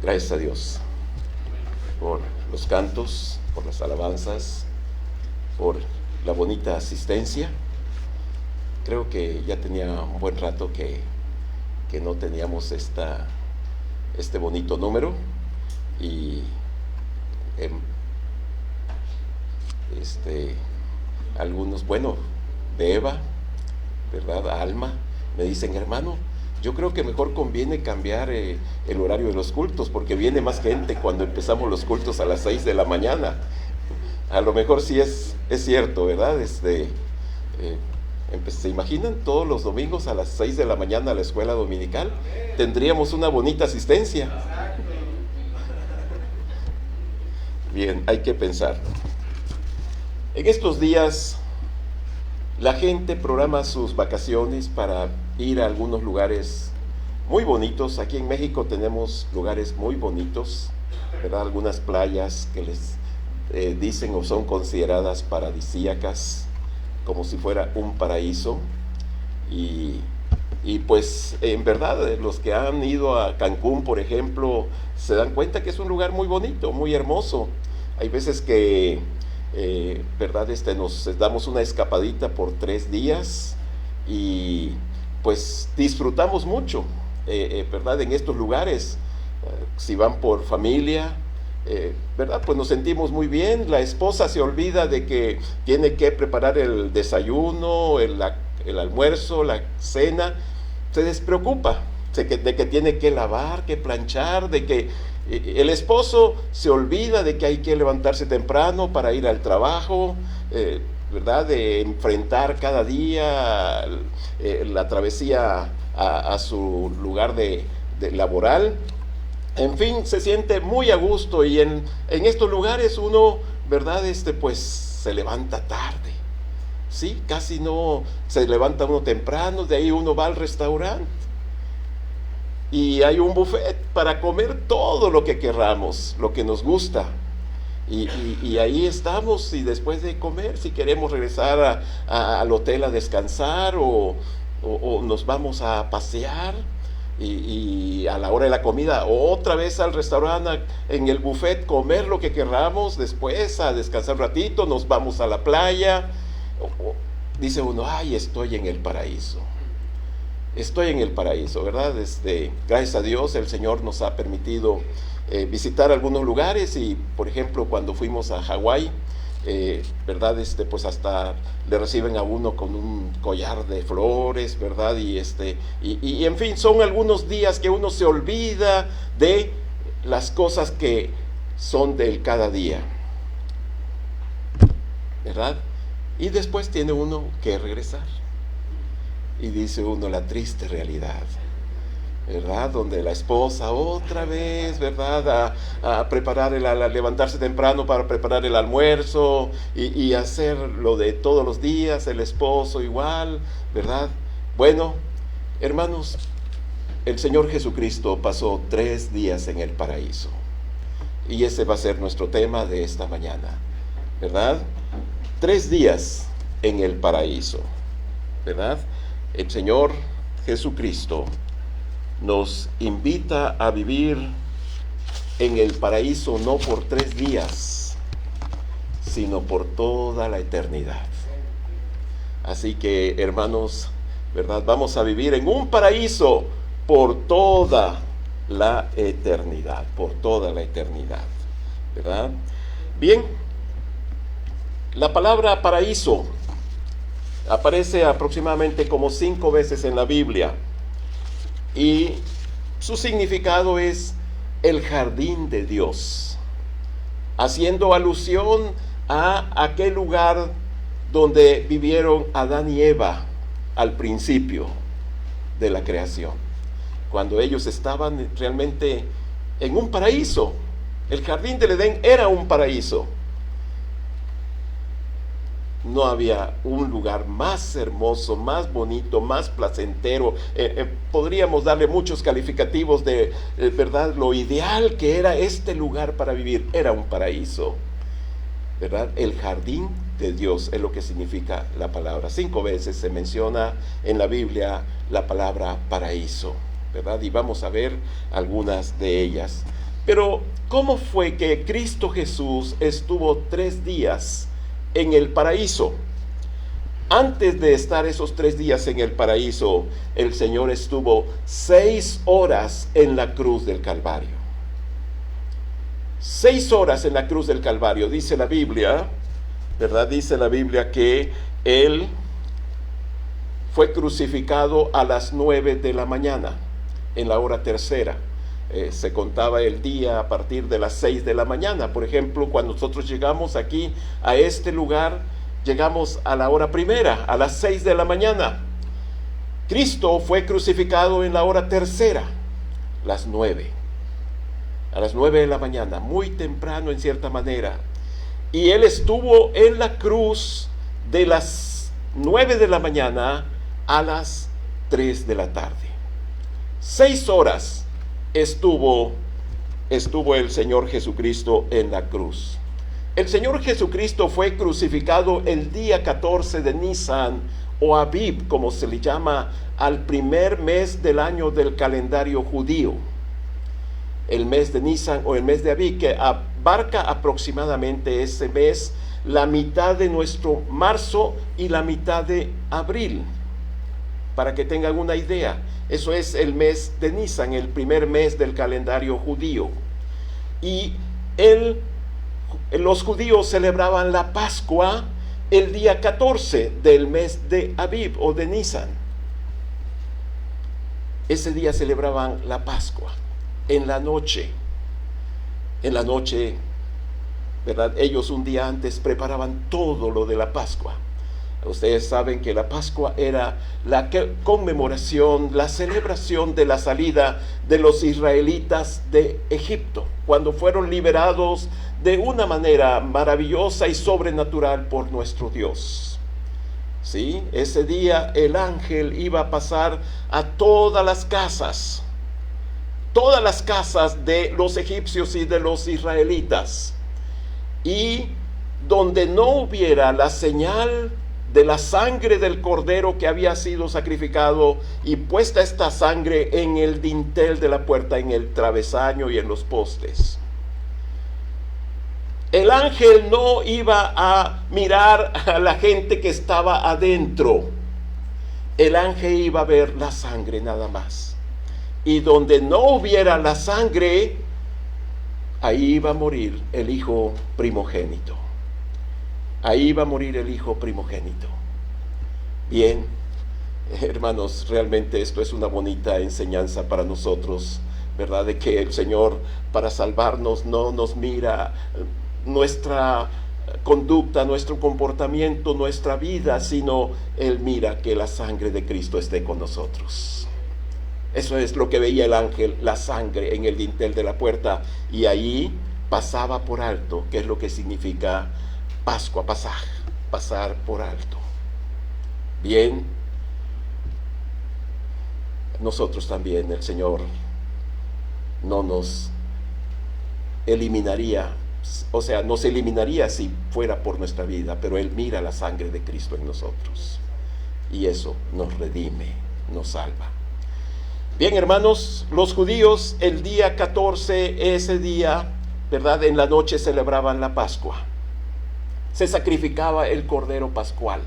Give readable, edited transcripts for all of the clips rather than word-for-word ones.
Gracias a Dios por los cantos, por las alabanzas, por la bonita asistencia. Creo que ya tenía un buen rato que no teníamos este bonito número y algunos, de Eva, ¿verdad? Alma, me dicen, hermano, yo creo que mejor conviene cambiar el horario de los cultos, porque viene más gente cuando empezamos los cultos a las 6 de la mañana. A lo mejor sí es cierto, ¿verdad? ¿Se imaginan todos los domingos a las 6 de la mañana a la escuela dominical? Tendríamos una bonita asistencia. Bien, hay que pensar. En estos días la gente programa sus vacaciones para ir a algunos lugares muy bonitos. Aquí en México tenemos lugares muy bonitos, ¿verdad? Algunas playas que les dicen o son consideradas paradisíacas, como si fuera un paraíso. Y pues en verdad los que han ido a Cancún, por ejemplo, se dan cuenta que es un lugar muy bonito, muy hermoso. Hay veces que ¿verdad? Nos damos una escapadita por 3 días y pues disfrutamos mucho, ¿verdad? En estos lugares, si van por familia, ¿verdad? Pues nos sentimos muy bien. La esposa se olvida de que tiene que preparar el desayuno, el almuerzo, la cena, se despreocupa de que tiene que lavar, que planchar, de que el esposo se olvida de que hay que levantarse temprano para ir al trabajo, ¿verdad? De enfrentar cada día la travesía a su lugar de laboral. En fin, se siente muy a gusto y en estos lugares uno, ¿verdad? Pues se levanta tarde, ¿sí? Casi no se levanta uno temprano, de ahí uno va al restaurante. Y hay un buffet para comer todo lo que querramos, lo que nos gusta. Y ahí estamos, y después de comer, si queremos regresar al hotel a descansar o nos vamos a pasear, y a la hora de la comida otra vez al restaurante, en el buffet, comer lo que queramos, después a descansar un ratito, nos vamos a la playa. Dice uno, ay, estoy en el paraíso. Estoy en el paraíso, ¿verdad? Gracias a Dios el Señor nos ha permitido visitar algunos lugares y, por ejemplo, cuando fuimos a Hawái, ¿verdad? Pues hasta le reciben a uno con un collar de flores, ¿verdad? Y en fin, son algunos días que uno se olvida de las cosas que son del cada día, ¿verdad? Y después tiene uno que regresar. Y dice uno la triste realidad, ¿verdad? Donde la esposa otra vez, ¿verdad? A preparar, a levantarse temprano para preparar el almuerzo y hacer lo de todos los días, el esposo igual, ¿verdad? Bueno, hermanos, el Señor Jesucristo pasó 3 días en el paraíso. Y ese va a ser nuestro tema de esta mañana, ¿verdad? 3 días en el paraíso, ¿verdad? El Señor Jesucristo nos invita a vivir en el paraíso no por 3 días, sino por toda la eternidad. Así que, hermanos, ¿verdad? Vamos a vivir en un paraíso por toda la eternidad, ¿verdad? Bien, la palabra paraíso aparece aproximadamente como 5 veces en la Biblia y su significado es el jardín de Dios, haciendo alusión a aquel lugar donde vivieron Adán y Eva al principio de la creación, cuando ellos estaban realmente en un paraíso. El jardín del Edén era un paraíso. No había un lugar más hermoso, más bonito, más placentero. Podríamos darle muchos calificativos de, ¿verdad? Lo ideal que era este lugar para vivir. Era un paraíso, ¿verdad? El jardín de Dios es lo que significa la palabra. 5 veces se menciona en la Biblia la palabra paraíso, ¿verdad? Y vamos a ver algunas de ellas. Pero, ¿cómo fue que Cristo Jesús estuvo 3 días en el paraíso? Antes de estar esos 3 días en el paraíso, el Señor estuvo 6 horas en la cruz del Calvario. 6 horas en la cruz del Calvario. Dice la Biblia, ¿verdad? Dice la Biblia que Él fue crucificado a las 9 de la mañana, en la hora tercera. Se contaba el día a partir de las 6 de la mañana. Por ejemplo, cuando nosotros llegamos aquí a este lugar, llegamos a la hora primera, a las 6 de la mañana. Cristo fue crucificado en la hora tercera, las 9. A las 9 de la mañana, muy temprano en cierta manera. Y Él estuvo en la cruz de las 9 de la mañana a las 3 de la tarde. 6 horas estuvo el Señor Jesucristo en la cruz. El Señor Jesucristo fue crucificado el día 14 de Nisan o Abib, como se le llama al primer mes del año del calendario judío. El mes de Nisan o el mes de Abib, que abarca aproximadamente ese mes la mitad de nuestro marzo y la mitad de abril. Para que tengan una idea, eso es el mes de Nisan, el primer mes del calendario judío. Y los judíos celebraban la Pascua el día 14 del mes de Abib o de Nisan. Ese día celebraban la Pascua. En la noche, ¿verdad? Ellos un día antes preparaban todo lo de la Pascua. Ustedes saben que la Pascua era la conmemoración, la celebración de la salida de los israelitas de Egipto, cuando fueron liberados de una manera maravillosa y sobrenatural por nuestro Dios. ¿Sí? Ese día el ángel iba a pasar a todas las casas de los egipcios y de los israelitas, y donde no hubiera la señal de la sangre del cordero que había sido sacrificado y puesta esta sangre en el dintel de la puerta, en el travesaño y en los postes. El ángel no iba a mirar a la gente que estaba adentro. El ángel iba a ver la sangre nada más. Y donde no hubiera la sangre, ahí iba a morir el hijo primogénito. Ahí va a morir el hijo primogénito. Bien, hermanos, realmente esto es una bonita enseñanza para nosotros, ¿verdad? De que el Señor, para salvarnos, no nos mira nuestra conducta, nuestro comportamiento, nuestra vida, sino Él mira que la sangre de Cristo esté con nosotros. Eso es lo que veía el ángel, la sangre en el dintel de la puerta, y ahí pasaba por alto, que es lo que significa Pascua, pasar por alto. Bien, nosotros también, el Señor no nos eliminaría, o sea, nos eliminaría si fuera por nuestra vida, pero Él mira la sangre de Cristo en nosotros, y eso nos redime, nos salva. Bien, hermanos, los judíos el día 14, ese día, ¿verdad? En la noche celebraban la Pascua. Se sacrificaba el Cordero Pascual.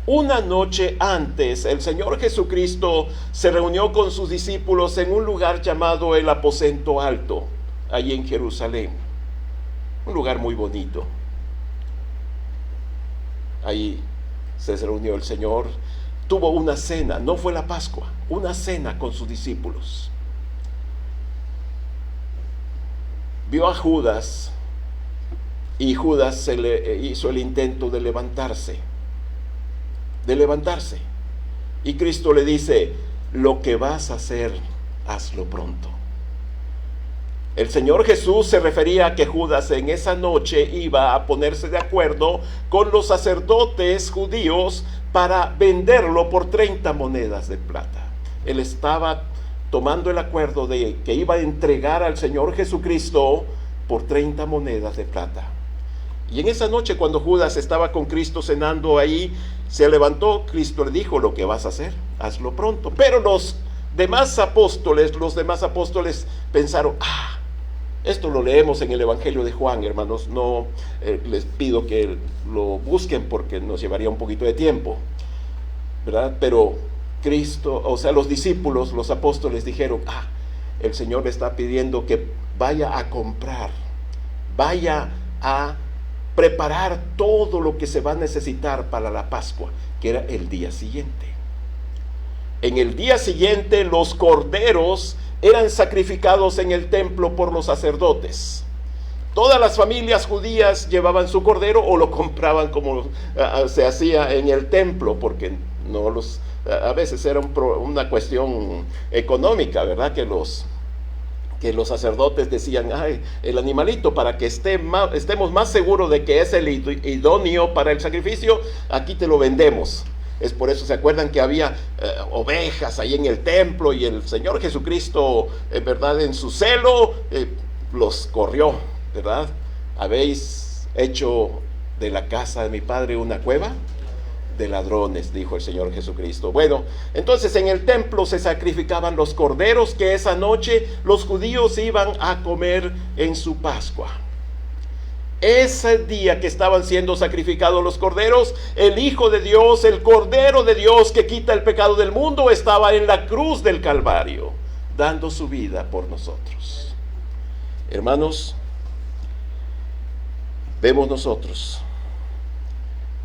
Una noche antes, el Señor Jesucristo se reunió con sus discípulos en un lugar llamado el Aposento Alto, allí en Jerusalén. Un lugar muy bonito. Ahí se reunió el Señor, tuvo una cena, no fue la Pascua, una cena con sus discípulos. Vio a Judas, y Judas se le hizo el intento de levantarse. Y Cristo le dice: lo que vas a hacer, hazlo pronto. El Señor Jesús se refería a que Judas en esa noche iba a ponerse de acuerdo con los sacerdotes judíos para venderlo por 30 monedas de plata. Él estaba tomando el acuerdo de que iba a entregar al Señor Jesucristo por 30 monedas de plata. Y en esa noche, cuando Judas estaba con Cristo cenando ahí, se levantó. Cristo le dijo: lo que vas a hacer, hazlo pronto. Pero los demás apóstoles pensaron: Esto lo leemos en el Evangelio de Juan, hermanos. No les pido que lo busquen porque nos llevaría un poquito de tiempo, ¿verdad? Pero Cristo, o sea, los discípulos, los apóstoles dijeron, el Señor le está pidiendo que vaya a comprar, vaya a preparar todo lo que se va a necesitar para la Pascua, que era el día siguiente. En el día siguiente los corderos eran sacrificados en el templo por los sacerdotes. Todas las familias judías llevaban su cordero o lo compraban como se hacía en el templo, porque a veces era una cuestión económica, ¿verdad? Que los sacerdotes decían, el animalito, para que estemos más seguros de que es el idóneo para el sacrificio, aquí te lo vendemos. Es por eso, ¿se acuerdan que había ovejas ahí en el templo? Y el Señor Jesucristo, ¿verdad? En su celo, los corrió, ¿verdad? ¿Habéis hecho de la casa de mi padre una cueva de ladrones?, dijo el Señor Jesucristo. Bueno, entonces en el templo se sacrificaban los corderos que esa noche los judíos iban a comer en su Pascua. Ese día que estaban siendo sacrificados los corderos, el Hijo de Dios, el Cordero de Dios que quita el pecado del mundo, estaba en la cruz del Calvario, dando su vida por nosotros. Hermanos, vemos nosotros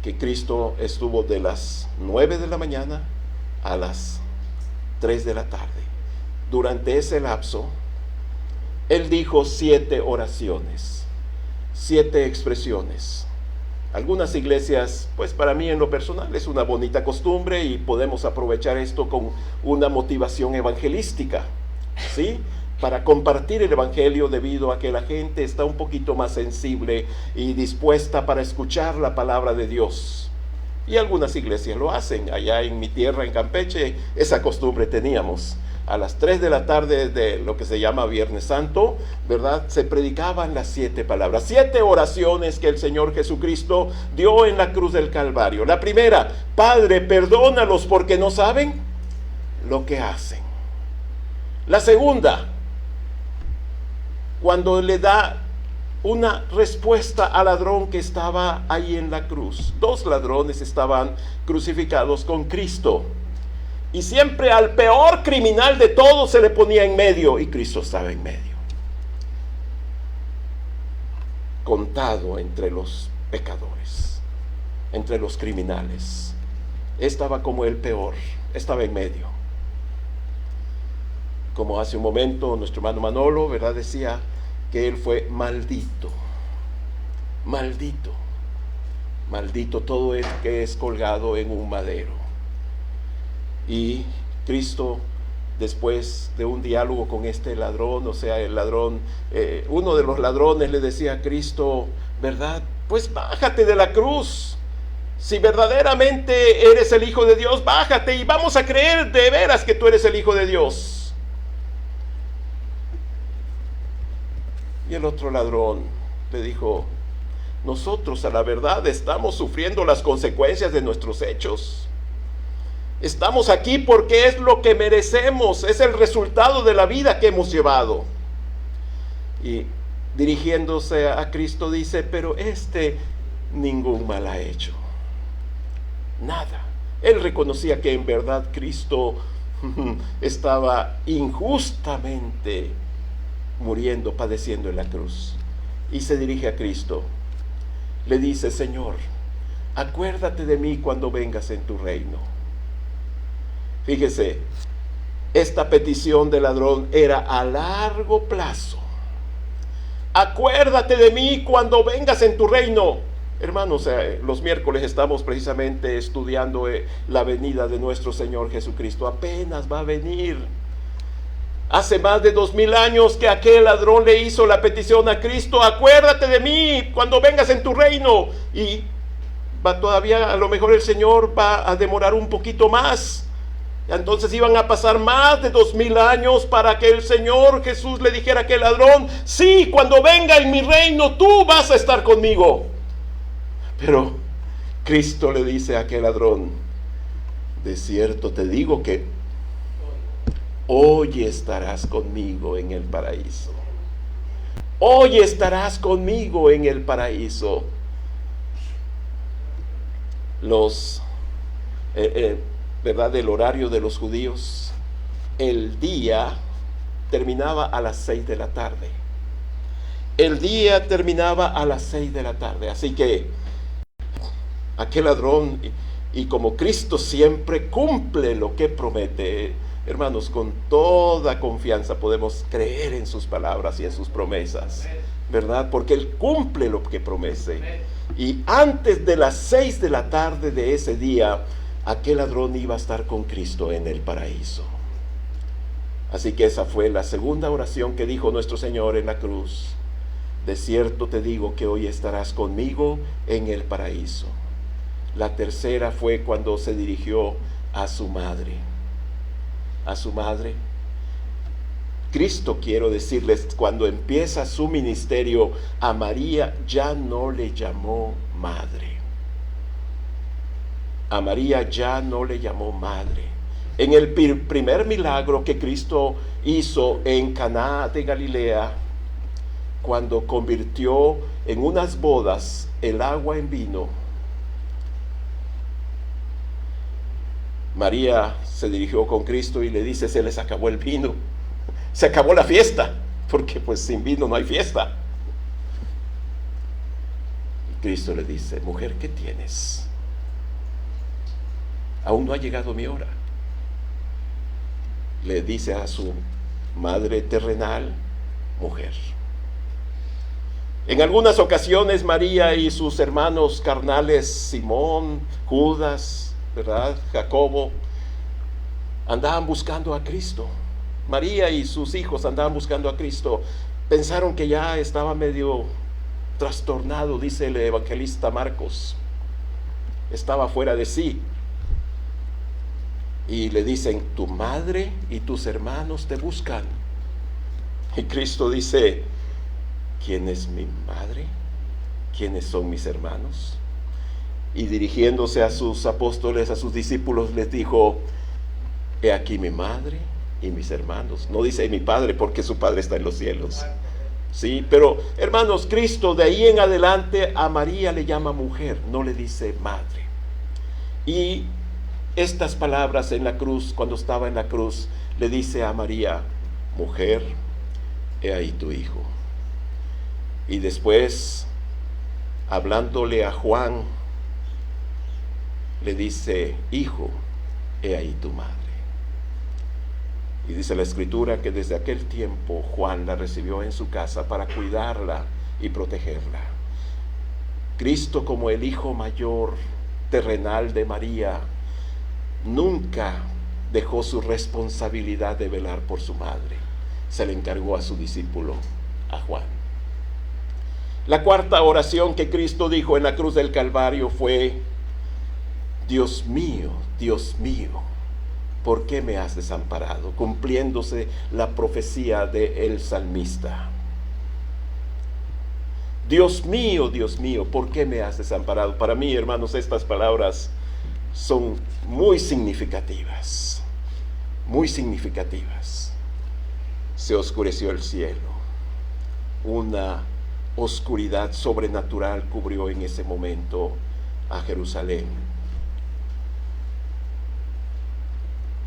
que Cristo estuvo de las 9 de la mañana a las 3 de la tarde. Durante ese lapso, Él dijo 7 oraciones, 7 expresiones. Algunas iglesias, pues para mí en lo personal es una bonita costumbre y podemos aprovechar esto con una motivación evangelística, ¿sí? Para compartir el evangelio, debido a que la gente está un poquito más sensible y dispuesta para escuchar la palabra de Dios. Y algunas iglesias lo hacen. Allá en mi tierra, en Campeche, esa costumbre teníamos. A las 3 de la tarde de lo que se llama Viernes Santo, ¿verdad? Se predicaban las 7 palabras, 7 oraciones que el Señor Jesucristo dio en la cruz del Calvario. La primera: Padre, perdónalos porque no saben lo que hacen. La segunda, cuando le da una respuesta al ladrón que estaba ahí en la cruz. 2 ladrones estaban crucificados con Cristo. Y siempre al peor criminal de todos se le ponía en medio, y Cristo estaba en medio, contado entre los pecadores, entre los criminales. Estaba como el peor, estaba en medio. Como hace un momento nuestro hermano Manolo, ¿verdad?, decía que él fue maldito, maldito, maldito todo el que es colgado en un madero. Y Cristo, después de un diálogo con este ladrón, o sea, el ladrón, uno de los ladrones le decía a Cristo, ¿verdad?, pues bájate de la cruz. Si verdaderamente eres el Hijo de Dios, bájate y vamos a creer de veras que tú eres el Hijo de Dios. Y el otro ladrón le dijo, nosotros a la verdad estamos sufriendo las consecuencias de nuestros hechos. Estamos aquí porque es lo que merecemos, es el resultado de la vida que hemos llevado. Y dirigiéndose a Cristo dice, pero ningún mal ha hecho, nada. Él reconocía que en verdad Cristo estaba injustamente muriendo, padeciendo en la cruz. Y se dirige a Cristo, le dice, Señor, acuérdate de mí cuando vengas en tu reino. Fíjese, esta petición del ladrón era a largo plazo. Acuérdate de mí cuando vengas en tu reino. Hermanos, los miércoles estamos precisamente estudiando la venida de nuestro Señor Jesucristo. Apenas va a venir. Hace más de 2000 años que aquel ladrón le hizo la petición a Cristo, acuérdate de mí cuando vengas en tu reino. Y todavía a lo mejor el Señor va a demorar un poquito más. Entonces iban a pasar más de 2000 años para que el Señor Jesús le dijera a aquel ladrón, sí, cuando venga en mi reino tú vas a estar conmigo. Pero Cristo le dice a aquel ladrón, de cierto te digo que hoy estarás conmigo en el paraíso. Hoy estarás conmigo en el paraíso. Los, ¿verdad? El horario de los judíos, el día terminaba a las 6 de la tarde. El día terminaba a las 6 de la tarde. Así que aquel ladrón, y como Cristo siempre cumple lo que promete, hermanos, con toda confianza podemos creer en sus palabras y en sus promesas, ¿verdad? Porque Él cumple lo que promete. Y antes de las 6 de la tarde de ese día, aquel ladrón iba a estar con Cristo en el paraíso. Así que esa fue la segunda oración que dijo nuestro Señor en la cruz. De cierto te digo que hoy estarás conmigo en el paraíso. La tercera fue cuando se dirigió a su madre. A su madre. Cristo, quiero decirles, cuando empieza su ministerio, a María ya no le llamó madre. A María ya no le llamó madre. En el primer milagro que Cristo hizo en Caná de Galilea, cuando convirtió en unas bodas el agua en vino, María se dirigió con Cristo y le dice: se les acabó el vino, se acabó la fiesta, porque pues sin vino no hay fiesta. Y Cristo le dice: mujer, ¿qué tienes? Aún no ha llegado mi hora. Le dice a su madre terrenal: mujer. En algunas ocasiones María y sus hermanos carnales, Simón, Judas, ¿verdad?, Jacobo, andaban buscando a Cristo. María y sus hijos andaban buscando a Cristo. Pensaron que ya estaba medio trastornado, dice el evangelista Marcos. Estaba fuera de sí. Y le dicen: tu madre y tus hermanos te buscan. Y Cristo dice: ¿quién es mi madre? ¿Quiénes son mis hermanos? Y dirigiéndose a sus apóstoles, a sus discípulos, les dijo: he aquí mi madre y mis hermanos. No dice mi padre, porque su padre está en los cielos. Sí, pero hermanos, Cristo de ahí en adelante a María le llama mujer, no le dice madre. Y estas palabras en la cruz, cuando estaba en la cruz, le dice a María: mujer, he ahí tu hijo. Y después, hablándole a Juan, le dice: hijo, he ahí tu madre. Y dice la Escritura que desde aquel tiempo Juan la recibió en su casa para cuidarla y protegerla. Cristo, como el hijo mayor terrenal de María, nunca dejó su responsabilidad de velar por su madre. Se le encargó a su discípulo, a Juan. La cuarta oración que Cristo dijo en la cruz del Calvario fue: Dios mío, ¿por qué me has desamparado? Cumpliéndose la profecía del salmista. Dios mío, ¿por qué me has desamparado? Para mí, hermanos, estas palabras son muy significativas, muy significativas. Se oscureció el cielo, una oscuridad sobrenatural cubrió en ese momento a Jerusalén.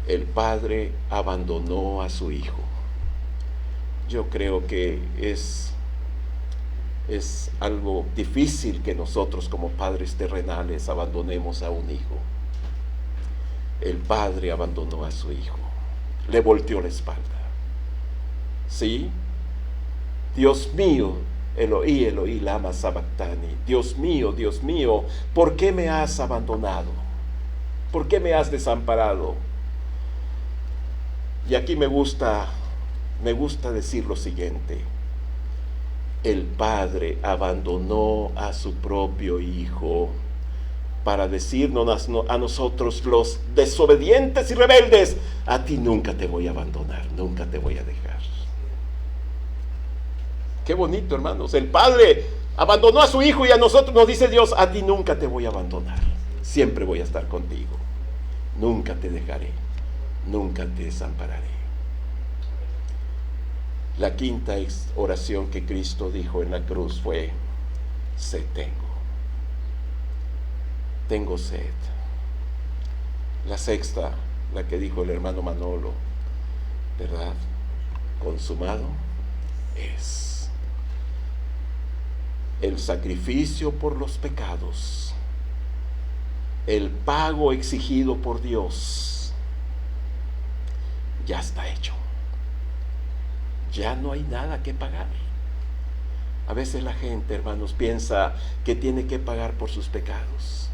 El Padre abandonó a su Hijo. Yo creo que es algo difícil que nosotros como padres terrenales abandonemos a un hijo. El Padre abandonó a su Hijo, le volteó la espalda. ¿Sí? Dios mío, Eloí, Eloí, lama sabactani. Dios mío, ¿por qué me has abandonado? ¿Por qué me has desamparado? Y aquí me gusta decir lo siguiente: el Padre abandonó a su propio Hijo para decirnos a nosotros, los desobedientes y rebeldes: a ti nunca te voy a abandonar, nunca te voy a dejar. Qué bonito, hermanos. El Padre abandonó a su Hijo y a nosotros nos dice Dios: a ti nunca te voy a abandonar, siempre voy a estar contigo, nunca te dejaré, nunca te desampararé. La quinta oración que Cristo dijo en la cruz fue: sed tengo sed. La sexta, la que dijo el hermano Manolo, ¿verdad? Consumado es. El sacrificio por los pecados, el pago exigido por Dios, ya está hecho. Ya no hay nada que pagar. A veces la gente, hermanos, piensa que tiene que pagar por sus pecados.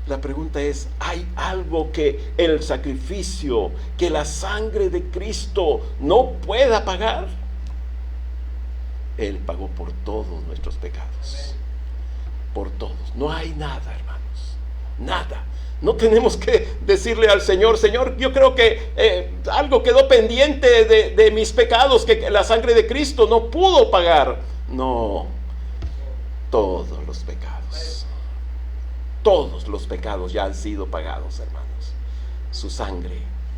La pregunta es, ¿hay algo que el sacrificio, que la sangre de Cristo no pueda pagar? Él pagó por todos nuestros pecados. Por todos. No hay nada, hermanos. Nada. No tenemos que decirle al Señor: Señor, yo creo que algo quedó pendiente de mis pecados, que la sangre de Cristo no pudo pagar. No. Todos los pecados ya han sido pagados, hermanos. Su sangre,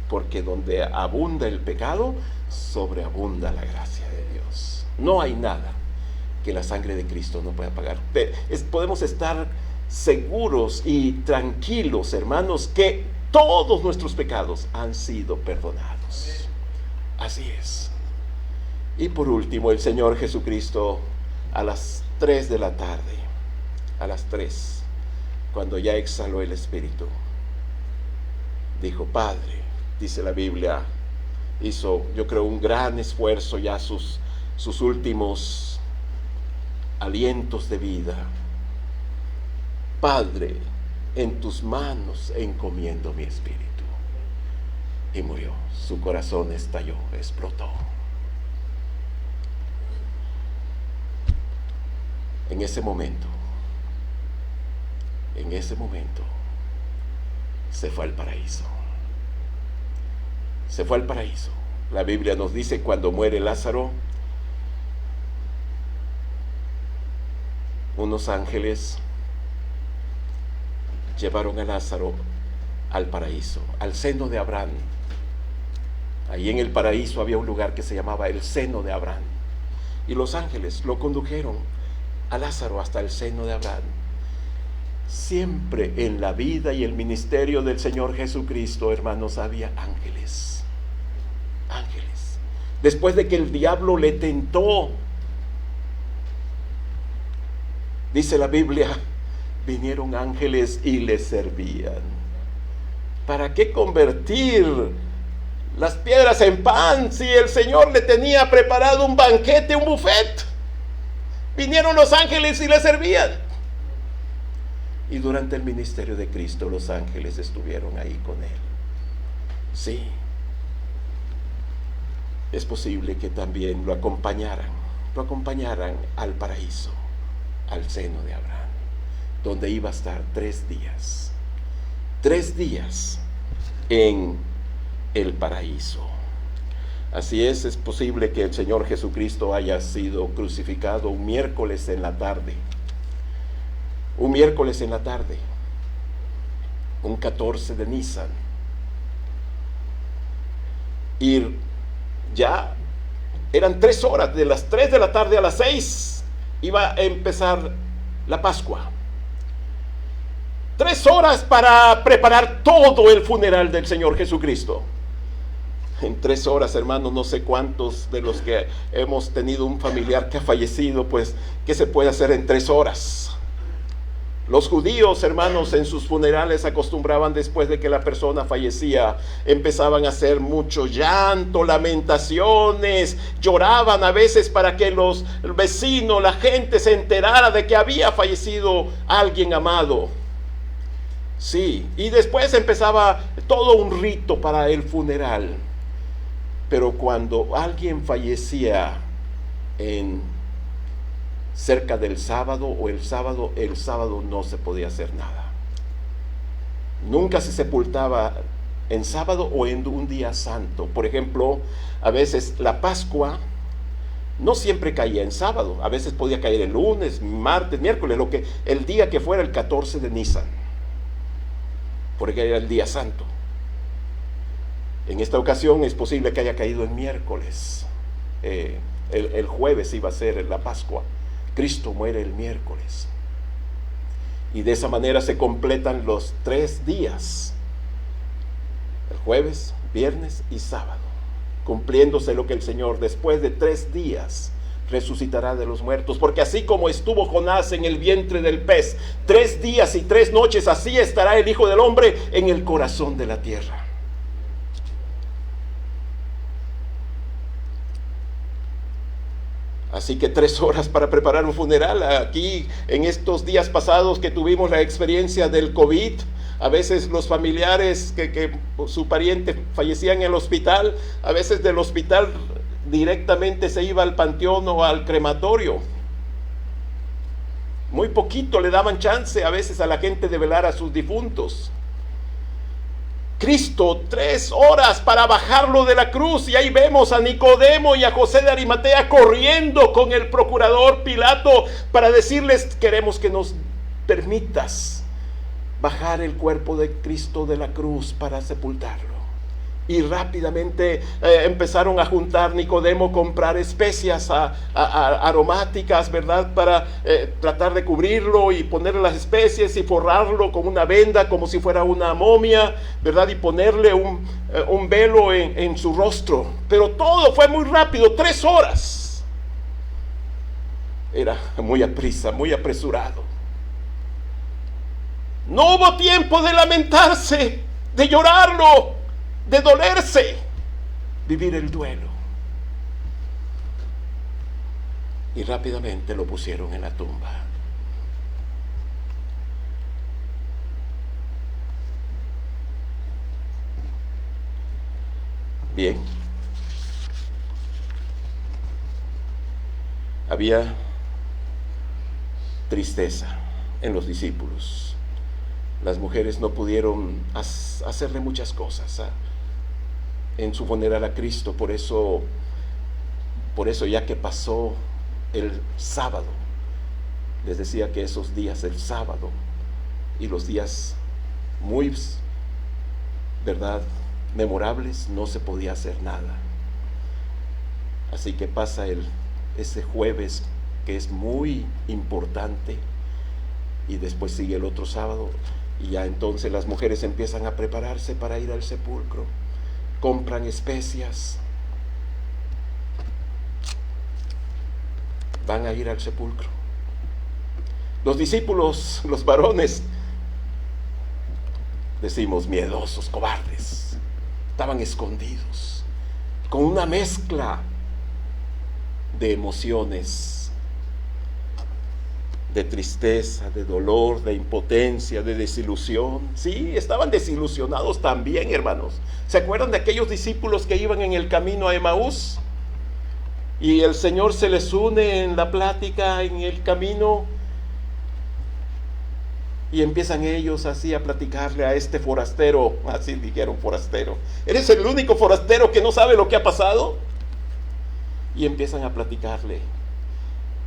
porque donde abunda el pecado, sobreabunda la gracia de Dios. No hay nada que la sangre de Cristo no pueda pagar. Podemos estar seguros y tranquilos, hermanos, que todos nuestros pecados han sido perdonados. Así es. Y por último, el Señor Jesucristo, a las 3 de la tarde, a las 3, cuando ya exhaló el Espíritu, dijo: Padre, dice la Biblia, hizo, yo creo, un gran esfuerzo, ya sus últimos alientos de vida. Padre, en tus manos encomiendo mi espíritu. Y murió. Su corazón estalló, explotó. En ese momento, se fue al paraíso. Se fue al paraíso. La Biblia nos dice, cuando muere Lázaro, unos ángeles llevaron a Lázaro al paraíso, al seno de Abraham. Ahí en el paraíso había un lugar que se llamaba el seno de Abraham. Y los ángeles lo condujeron a Lázaro hasta el seno de Abraham. Siempre en la vida y el ministerio del Señor Jesucristo, hermanos, había ángeles. Ángeles. Después de que el diablo le tentó, dice la Biblia, vinieron ángeles y le servían. ¿Para qué convertir las piedras en pan si el Señor le tenía preparado un banquete, un buffet? Vinieron los ángeles y le servían. Y durante el ministerio de Cristo, los ángeles estuvieron ahí con él. Sí. Es posible que también lo acompañaran al paraíso, al seno de Abraham, donde iba a estar 3 días. 3 días en el paraíso. Así es posible que el Señor Jesucristo haya sido crucificado un miércoles en la tarde. Un miércoles en la tarde, un 14 de Nisan. Y ya eran 3 horas, de las 3 de la tarde a las 6 iba a empezar la Pascua. 3 horas para preparar todo el funeral del Señor Jesucristo. En 3 horas, hermanos, no sé cuántos de los que hemos tenido un familiar que ha fallecido, pues, ¿qué se puede hacer en 3 horas? Los judíos, hermanos, en sus funerales acostumbraban, después de que la persona fallecía, empezaban a hacer mucho llanto, lamentaciones, lloraban a veces para que los vecinos, la gente se enterara de que había fallecido alguien amado. Sí, y después empezaba todo un rito para el funeral. Pero cuando alguien fallecía cerca del sábado o el sábado no se podía hacer nada. Nunca se sepultaba en sábado o en un día santo. Por ejemplo, a veces la Pascua no siempre caía en sábado, a veces podía caer el lunes, martes, miércoles, el día que fuera, el 14 de Nisan, porque era el día santo. En esta ocasión es posible que haya caído en miércoles. el jueves iba a ser la Pascua. Cristo muere el miércoles. Y de esa manera se completan los 3 días. El jueves, viernes y sábado. Cumpliéndose lo que el Señor después de 3 días resucitará de los muertos. Porque así como estuvo Jonás en el vientre del pez 3 días y 3 noches, así estará el Hijo del Hombre en el corazón de la tierra. Así que 3 horas para preparar un funeral. Aquí, en estos días pasados que tuvimos la experiencia del COVID, a veces los familiares que su pariente fallecía en el hospital, a veces del hospital directamente se iba al panteón o al crematorio. Muy poquito le daban chance a veces a la gente de velar a sus difuntos. Cristo, 3 horas para bajarlo de la cruz, y ahí vemos a Nicodemo y a José de Arimatea corriendo con el procurador Pilato para decirles: queremos que nos permitas bajar el cuerpo de Cristo de la cruz para sepultarlo. Y rápidamente empezaron a juntar, Nicodemo, comprar especias aromáticas, ¿verdad? Para tratar de cubrirlo y ponerle las especies y forrarlo con una venda como si fuera una momia, ¿verdad? Y ponerle un velo en su rostro. Pero todo fue muy rápido, 3 horas. Era muy aprisa, muy apresurado. No hubo tiempo de lamentarse, de llorarlo, de dolerse, vivir el duelo. Y rápidamente lo pusieron en la tumba. Bien. Había tristeza en los discípulos. Las mujeres no pudieron hacerle muchas cosas en su funeral a Cristo. Por eso ya que pasó el sábado, les decía que esos días, el sábado y los días muy, ¿verdad?, memorables, no se podía hacer nada. Así que pasa ese jueves, que es muy importante, y después sigue el otro sábado, y ya entonces las mujeres empiezan a prepararse para ir al sepulcro. Compran especias, van a ir al sepulcro. Los discípulos, los varones, decimos miedosos, cobardes, estaban escondidos, con una mezcla de emociones, de tristeza, de dolor, de impotencia, de desilusión. Sí, estaban desilusionados también, hermanos. ¿Se acuerdan de aquellos discípulos que iban en el camino a Emaús? Y el Señor se les une en la plática, en el camino, y empiezan ellos así a platicarle a este forastero. Así dijeron, forastero. ¿Eres el único forastero que no sabe lo que ha pasado? Y empiezan a platicarle.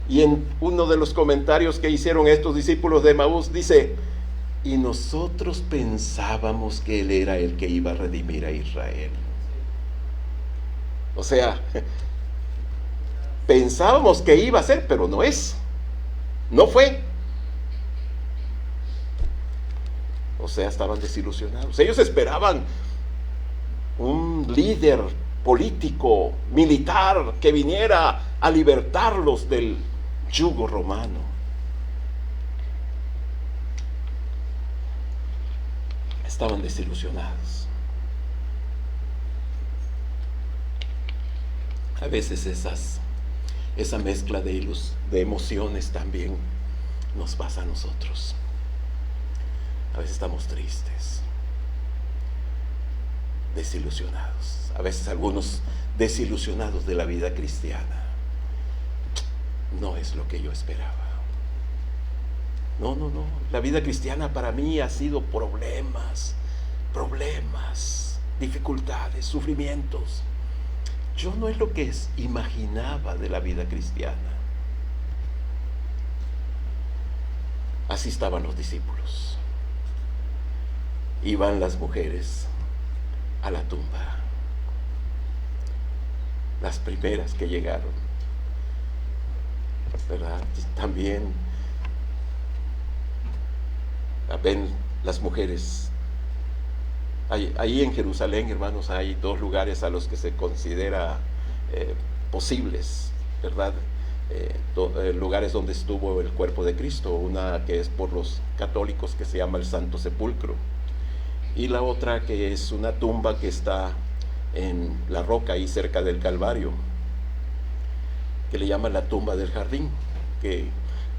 Y en uno de los comentarios que hicieron estos discípulos de Emaús dice: y nosotros pensábamos que Él era el que iba a redimir a Israel. O sea, pensábamos que iba a ser, pero no es. No fue. O sea, estaban desilusionados. Ellos esperaban un líder político, militar, que viniera a libertarlos del yugo romano. Estaban desilusionados. A veces esa mezcla de emociones también nos pasa a nosotros. A veces estamos tristes, desilusionados. A veces algunos desilusionados de la vida cristiana. No es lo que yo esperaba. No. La vida cristiana para mí ha sido problemas, dificultades, sufrimientos. Yo no es lo que imaginaba de la vida cristiana. Así estaban los discípulos. Iban las mujeres a la tumba. las primeras que llegaron, ¿verdad? También ven las mujeres. Ahí en Jerusalén, hermanos, hay dos lugares a los que se considera posibles, ¿verdad? Lugares donde estuvo el cuerpo de Cristo. Una que es por los católicos, que se llama el Santo Sepulcro, y la otra que es una tumba que está en la roca ahí cerca del Calvario, que le llaman la tumba del jardín, que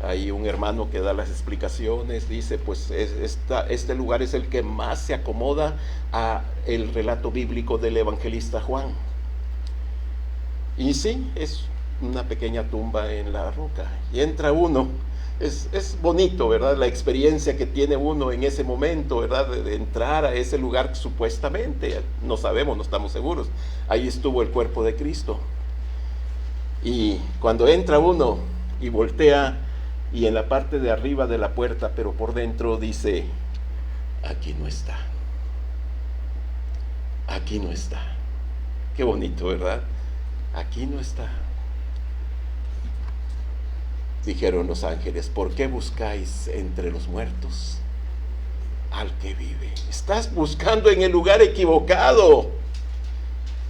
hay un hermano que da las explicaciones, dice, pues este lugar es el que más se acomoda a el relato bíblico del evangelista Juan. Y sí, es una pequeña tumba en la roca, y entra uno. Es bonito, ¿verdad? La experiencia que tiene uno en ese momento, ¿verdad? De entrar a ese lugar supuestamente, no sabemos, no estamos seguros. Ahí estuvo el cuerpo de Cristo. Y cuando entra uno y voltea, y en la parte de arriba de la puerta, pero por dentro dice, aquí no está. Aquí no está. Qué bonito, ¿verdad? Aquí no está. Dijeron los ángeles, ¿por qué buscáis entre los muertos al que vive? Estás buscando en el lugar equivocado.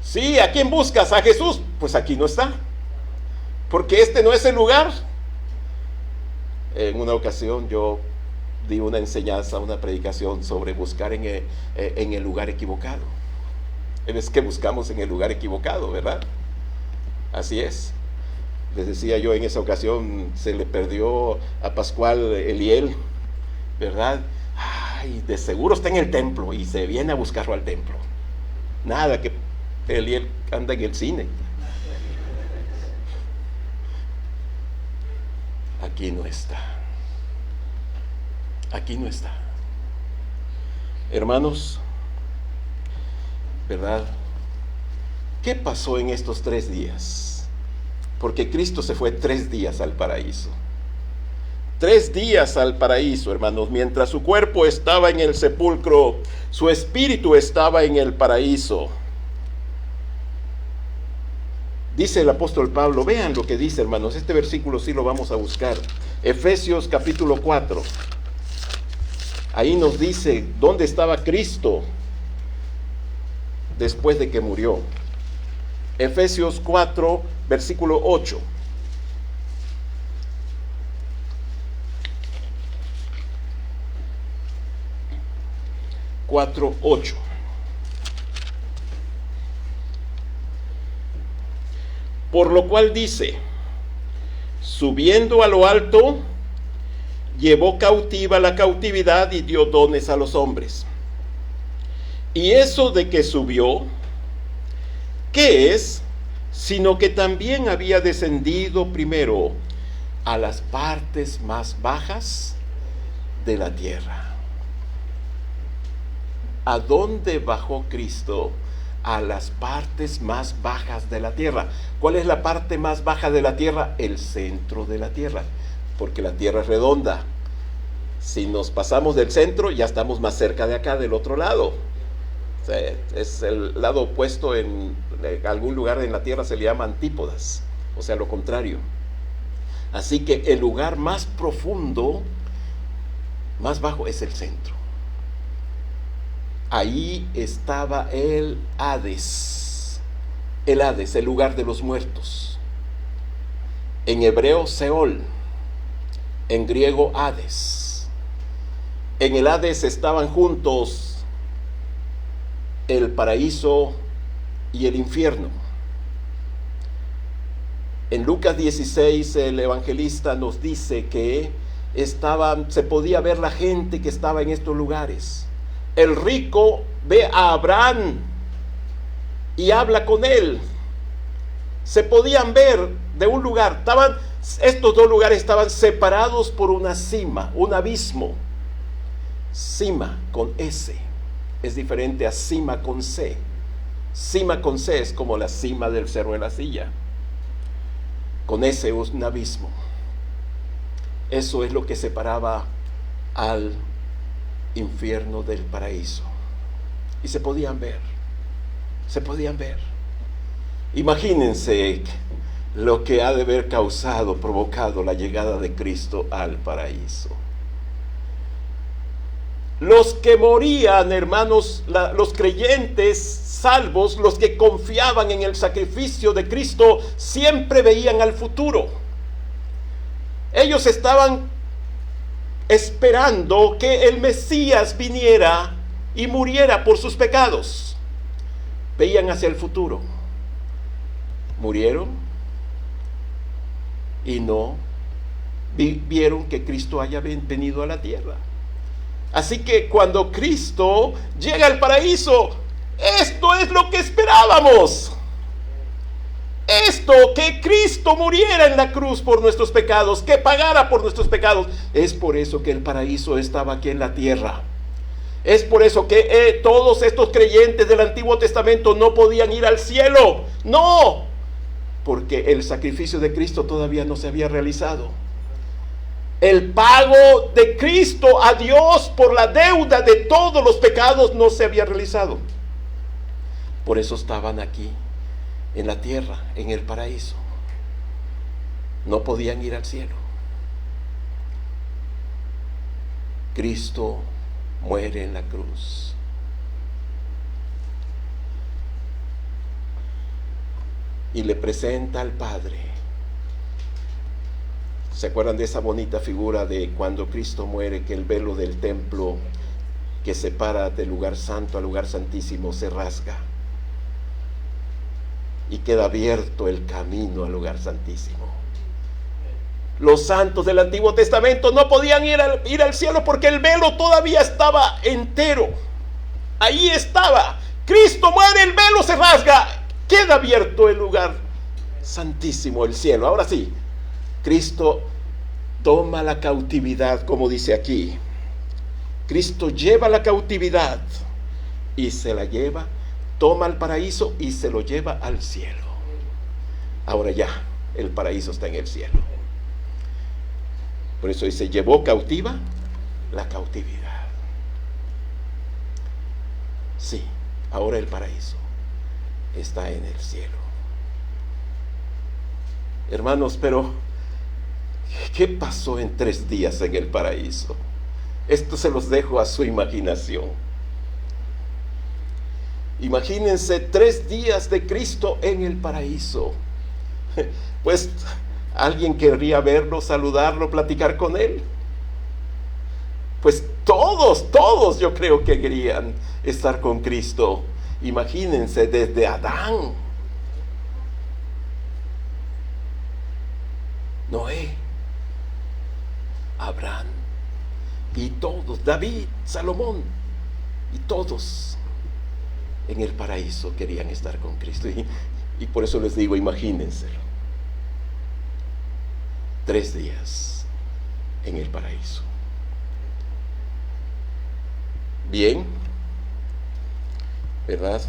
Sí, ¿a quién buscas? ¿A Jesús? Pues aquí no está, porque este no es el lugar. En una ocasión yo di una enseñanza, una predicación sobre buscar en el lugar equivocado. Es que buscamos en el lugar equivocado, ¿verdad? Así es. Les decía yo en esa ocasión, se le perdió a Pascual Eliel, ¿verdad? Ay, de seguro está en el templo, y se viene a buscarlo al templo. Nada, que Eliel anda en el cine. Aquí no está. Aquí no está. Hermanos, ¿verdad? ¿Qué pasó en estos 3 días? Porque Cristo se fue 3 días al paraíso. 3 días al paraíso, hermanos. Mientras su cuerpo estaba en el sepulcro, su espíritu estaba en el paraíso. Dice el apóstol Pablo, vean lo que dice, hermanos. Este versículo sí lo vamos a buscar. Efesios capítulo 4. Ahí nos dice dónde estaba Cristo después de que murió. Efesios 4, versículo 8. Por lo cual dice, subiendo a lo alto, llevó cautiva la cautividad y dio dones a los hombres. Y eso de que subió, ¿qué es? Sino que también había descendido primero a las partes más bajas de la tierra. ¿A dónde bajó Cristo? A las partes más bajas de la tierra. ¿Cuál es la parte más baja de la tierra? El centro de la tierra, porque la tierra es redonda. Si nos pasamos del centro, ya estamos más cerca de acá, del otro lado. O sea, es el lado opuesto. En algún lugar en la tierra se le llama antípodas, o sea, lo contrario. Así que el lugar más profundo, más bajo, es el centro. Ahí estaba el Hades, el lugar de los muertos. En hebreo, Seol, en griego, Hades. En el Hades estaban juntos el paraíso y el infierno. En Lucas 16 el evangelista nos dice que se podía ver la gente que estaba en estos lugares. El rico ve a Abraham y habla con él. Se podían ver de un lugar. Estos dos lugares estaban separados por una cima, un abismo. Cima con S es diferente a cima con C. Cima con C es como la cima del Cerro de la Silla. Con S es un abismo. Eso es lo que separaba al infierno del paraíso. Y se podían ver. Imagínense lo que ha de haber provocado la llegada de Cristo al paraíso. Los que morían, hermanos, los creyentes salvos, los que confiaban en el sacrificio de Cristo, siempre veían al futuro. Ellos estaban esperando que el Mesías viniera y muriera por sus pecados. Veían hacia el futuro. Murieron y no vieron que Cristo haya venido a la tierra. Así que cuando Cristo llega al paraíso, esto es lo que esperábamos. Esto, que Cristo muriera en la cruz por nuestros pecados, que pagara por nuestros pecados. Es por eso que el paraíso estaba aquí en la tierra. Es por eso que todos estos creyentes del Antiguo Testamento no podían ir al cielo. No, porque el sacrificio de Cristo todavía no se había realizado. El pago de Cristo a Dios por la deuda de todos los pecados no se había realizado. Por eso estaban aquí, en la tierra, en el paraíso. No podían ir al cielo. Cristo muere en la cruz. Y le presenta al Padre. ¿Se acuerdan de esa bonita figura de cuando Cristo muere, que el velo del templo que separa del lugar santo al lugar santísimo se rasga y queda abierto el camino al lugar santísimo? Los santos del Antiguo Testamento no podían ir al cielo porque el velo todavía estaba entero. Ahí estaba. Cristo muere, el velo se rasga, queda abierto el lugar santísimo, el cielo. Ahora sí, Cristo toma la cautividad, como dice aquí. Cristo lleva la cautividad y se la lleva, toma el paraíso y se lo lleva al cielo. Ahora ya, el paraíso está en el cielo. Por eso dice, llevó cautiva la cautividad. Sí, ahora el paraíso está en el cielo. Hermanos, pero ¿qué pasó en 3 días en el paraíso? Esto se los dejo a su imaginación. Imagínense 3 días de Cristo en el paraíso. Pues alguien querría verlo, saludarlo, platicar con él. Pues todos yo creo que querían estar con Cristo. Imagínense desde Adán, Noé, Abraham y todos, David, Salomón y todos en el paraíso querían estar con Cristo. Y por eso les digo, imagínenselo. 3 días en el paraíso. Bien, ¿verdad?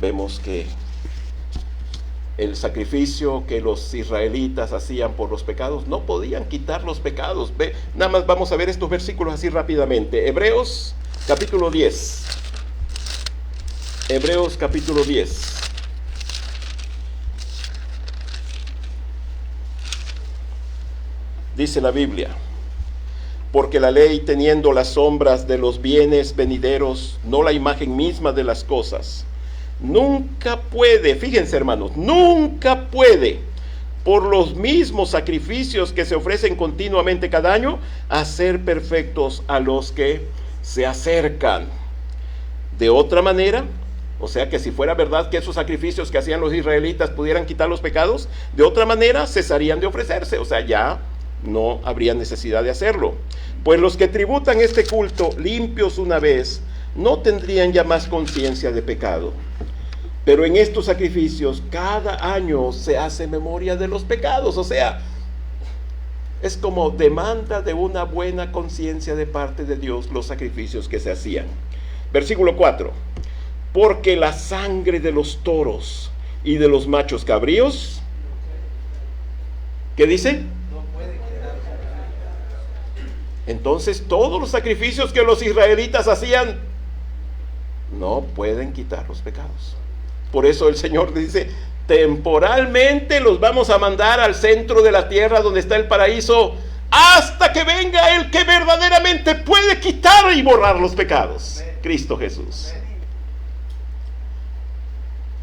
Vemos que el sacrificio que los israelitas hacían por los pecados, no podían quitar los pecados. Nada más vamos a ver estos versículos así rápidamente. Hebreos capítulo 10. Hebreos capítulo 10. Dice la Biblia: porque la ley, teniendo las sombras de los bienes venideros, no la imagen misma de las cosas, nunca puede, fíjense hermanos, nunca puede, por los mismos sacrificios que se ofrecen continuamente cada año, hacer perfectos a los que se acercan. De otra manera, o sea que si fuera verdad que esos sacrificios que hacían los israelitas pudieran quitar los pecados, de otra manera cesarían de ofrecerse, o sea, ya no habría necesidad de hacerlo. Pues los que tributan este culto limpios una vez, no tendrían ya más conciencia de pecado. Pero en estos sacrificios cada año se hace memoria de los pecados, o sea, es como demanda de una buena conciencia de parte de Dios los sacrificios que se hacían. Versículo 4: porque la sangre de los toros y de los machos cabríos, ¿qué dice? Entonces todos los sacrificios que los israelitas hacían no pueden quitar los pecados. Por eso el Señor dice, temporalmente los vamos a mandar al centro de la tierra donde está el paraíso, hasta que venga el que verdaderamente puede quitar y borrar los pecados, Cristo Jesús.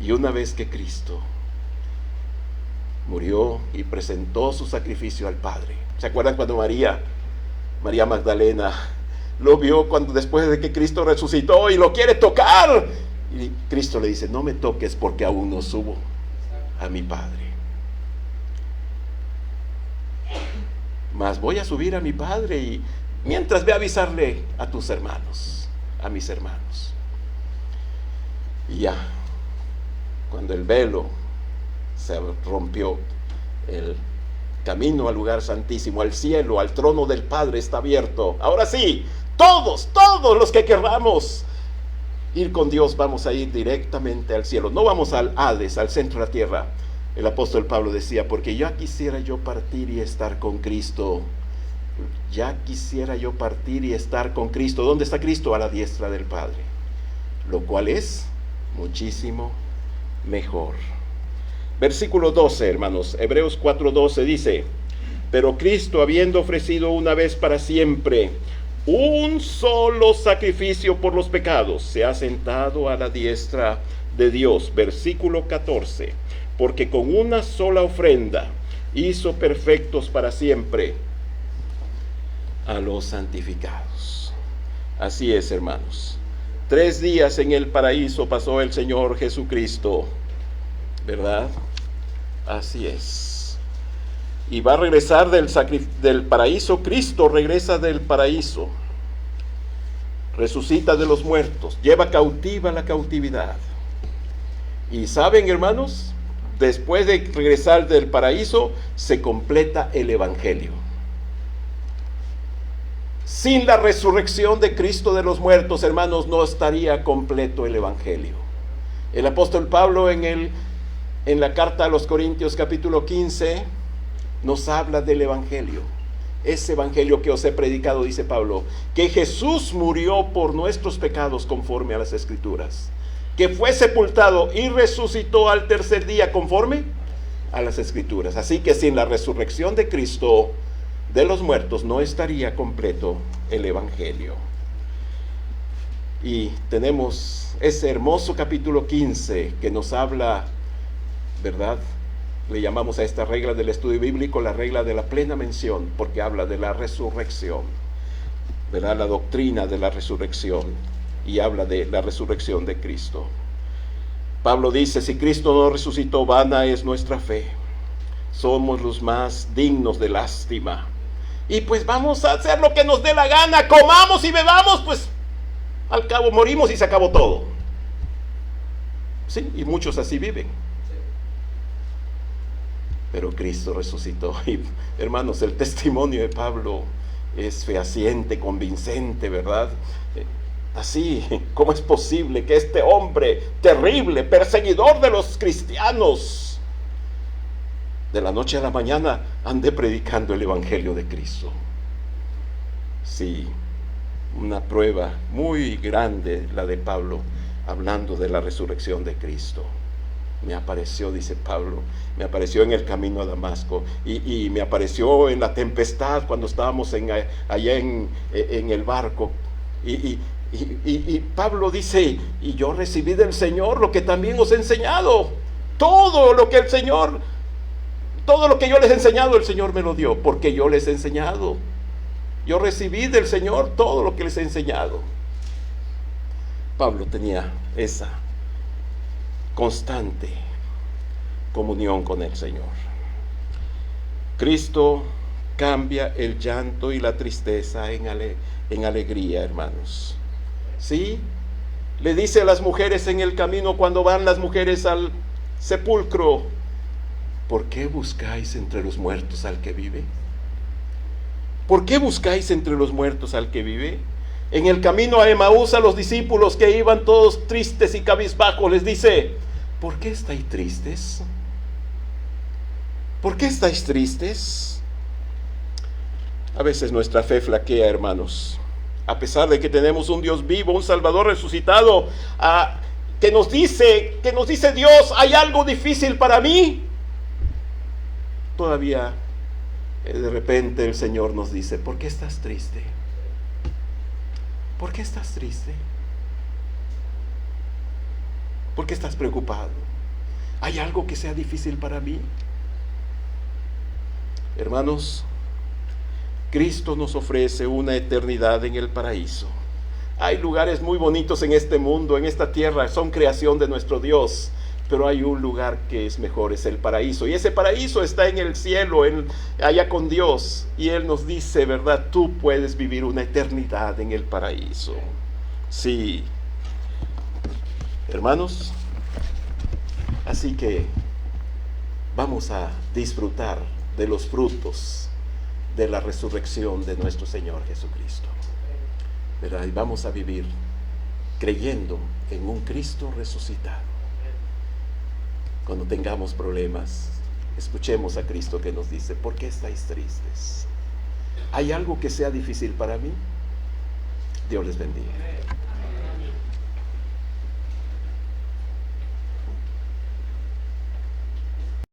Y una vez que Cristo murió y presentó su sacrificio al Padre, ¿se acuerdan cuando María Magdalena lo vio cuando después de que Cristo resucitó y lo quiere tocar? Y Cristo le dice, no me toques porque aún no subo a mi Padre, mas voy a subir a mi Padre, y mientras ve a avisarle a tus hermanos, a mis hermanos. Y ya, cuando el velo se rompió, el camino al lugar santísimo, al cielo, al trono del Padre está abierto. Ahora sí, todos los que querramos ir con Dios, vamos a ir directamente al cielo. No vamos al Hades, al centro de la tierra. El apóstol Pablo decía, porque ya quisiera yo partir y estar con Cristo. Ya quisiera yo partir y estar con Cristo. ¿Dónde está Cristo? A la diestra del Padre. Lo cual es muchísimo mejor. Versículo 12, hermanos. Hebreos 4:12 dice, pero Cristo, habiendo ofrecido una vez para siempre un solo sacrificio por los pecados, se ha sentado a la diestra de Dios. Versículo 14, porque con una sola ofrenda hizo perfectos para siempre a los santificados. Así es, hermanos. 3 días en el paraíso pasó el Señor Jesucristo, ¿verdad? Así es. Y va a regresar del paraíso. Cristo regresa del paraíso, resucita de los muertos, lleva cautiva la cautividad. Y saben, hermanos, después de regresar del paraíso, se completa el Evangelio. Sin la resurrección de Cristo de los muertos, hermanos, no estaría completo el Evangelio. El apóstol Pablo en la carta a los Corintios capítulo 15 nos habla del Evangelio. Ese Evangelio que os he predicado, dice Pablo, que Jesús murió por nuestros pecados conforme a las Escrituras, que fue sepultado y resucitó al tercer día conforme a las Escrituras. Así que sin la resurrección de Cristo de los muertos no estaría completo el Evangelio. Y tenemos ese hermoso capítulo 15 que nos habla, ¿verdad? Le llamamos a esta regla del estudio bíblico la regla de la plena mención, porque habla de la resurrección, ¿verdad? La doctrina de la resurrección, y habla de la resurrección de Cristo. Pablo dice, si Cristo no resucitó, vana es nuestra fe, somos los más dignos de lástima, y pues vamos a hacer lo que nos dé la gana, comamos y bebamos, pues al cabo morimos y se acabó todo. Sí, y muchos así viven. Pero Cristo resucitó. Y hermanos, el testimonio de Pablo es fehaciente, convincente, ¿verdad? Así, ¿cómo es posible que este hombre terrible, perseguidor de los cristianos, de la noche a la mañana ande predicando el Evangelio de Cristo? Sí, una prueba muy grande la de Pablo, hablando de la resurrección de Cristo. Me apareció, dice Pablo, me apareció en el camino a Damasco, y me apareció en la tempestad cuando estábamos allá en el barco, y Pablo dice, y yo recibí del Señor lo que también os he enseñado. Todo lo que yo les he enseñado, el Señor me lo dio, porque yo les he enseñado. Yo recibí del Señor todo lo que les he enseñado. Pablo tenía esa constante comunión con el Señor. Cristo cambia el llanto y la tristeza en alegría, hermanos. ¿Sí? Le dice a las mujeres en el camino, cuando van las mujeres al sepulcro, ¿por qué buscáis entre los muertos al que vive? ¿Por qué buscáis entre los muertos al que vive? En el camino a Emaús, a los discípulos que iban todos tristes y cabizbajos, les dice, ¿por qué estáis tristes? ¿Por qué estáis tristes? A veces nuestra fe flaquea, hermanos. A pesar de que tenemos un Dios vivo, un Salvador resucitado, que nos dice Dios, hay algo difícil para mí, todavía de repente el Señor nos dice, ¿por qué estás triste? ¿Por qué estás triste? ¿Por qué estás preocupado? ¿Hay algo que sea difícil para mí? Hermanos, Cristo nos ofrece una eternidad en el paraíso. Hay lugares muy bonitos en este mundo, en esta tierra, son creación de nuestro Dios, pero hay un lugar que es mejor, es el paraíso. Y ese paraíso está en el cielo, allá con Dios. Y Él nos dice, ¿verdad? Tú puedes vivir una eternidad en el paraíso. Sí. Hermanos, así que vamos a disfrutar de los frutos de la resurrección de nuestro Señor Jesucristo, ¿verdad? Y vamos a vivir creyendo en un Cristo resucitado. Cuando tengamos problemas, escuchemos a Cristo que nos dice, ¿por qué estáis tristes? ¿Hay algo que sea difícil para mí? Dios les bendiga.